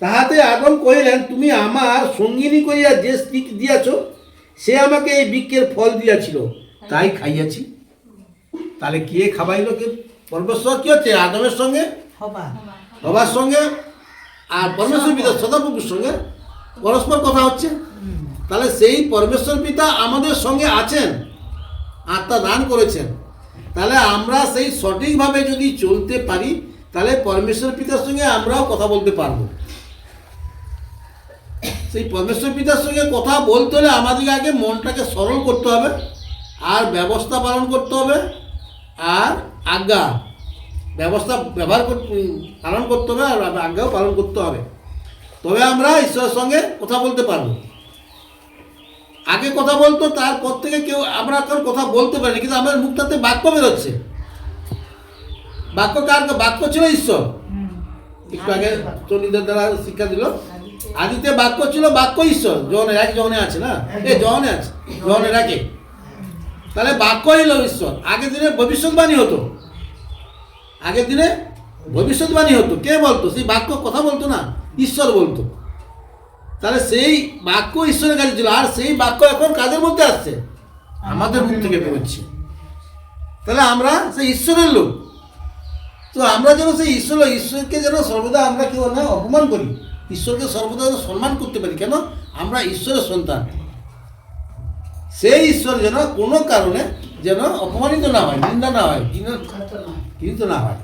তাহাতে আদম কহিলেন, তুমি আমার সঙ্গিনী করিয়া যে স্ত্রী দিয়াছ, সে আমাকে এই বৃক্ষের ফল দিয়াছিল, তাই খাইয়াছি। তাহলে কে খাবাইল? কে? পরমেশ্বর। কি হচ্ছে? আদমের সঙ্গে হবার সঙ্গে আর পরমেশ্বর পিতা সদাপ্রভুর সঙ্গে পরস্পর কথা হচ্ছে। তাহলে সেই পরমেশ্বর পিতা আমাদের সঙ্গে আছেন, আত্মা দান করেছেন। তাহলে আমরা সেই সঠিকভাবে যদি চলতে পারি, তাহলে পরমেশ্বর পিতার সঙ্গে আমরাও কথা বলতে পারবো। সেই পরমেশ্বর পিতার সঙ্গে কথা বলতে হলে আমাদেরকে আগে মনটাকে সরল করতে হবে, আর ব্যবস্থা পালন করতে হবে, আর আজ্ঞা ব্যবস্থা পালন করতে হবে, আর আজ্ঞাও পালন করতে হবে। তবে আমরা ঈশ্বরের সঙ্গে কথা বলতে পারবো। আগে কথা বলতো, তারপর থেকে কেউ আমরা এখন কথা বলতে পারি, কিন্তু আমাদের মুখটাতে বাক্য বেরোচ্ছে। বাক্য কার? বাক্য ছিল ঈশ্বর। একটু আগে চন্ডীদের দ্বারা শিক্ষা দিল, আদিতে বাক্য ছিল, বাক্য ঈশ্বর। জনের এক জনে আছে না, এই জনে আছে, জনের একে। তাহলে বাক্য হইল ঈশ্বর। আগের দিনে ভবিষ্যৎবাণী হতো, আগের দিনে ভবিষ্যৎবাণী হতো। কে বলতো? সেই বাক্য কথা বলতো না, ঈশ্বর বলতো। তাহলে সেই বাক্য ঈশ্বরের কাছে ছিল, আর সেই বাক্য এখন কাদের মধ্যে আসছে? আমাদের মুখ থেকে বেরোচ্ছে। তাহলে আমরা সেই ঈশ্বরের লোক। তো আমরা যেন সেই ঈশ্বরকে যেন সর্বদা আমরা কেউ না অপমান করি, ঈশ্বরকে সর্বদা যেন সম্মান করতে পারি। কেন? আমরা ঈশ্বরের সন্তান। সেই ঈশ্বর যেন কোনো কারণে যেন অপমানিত না হয়, নিন্দা না হয়, ঘৃণিত না হয়।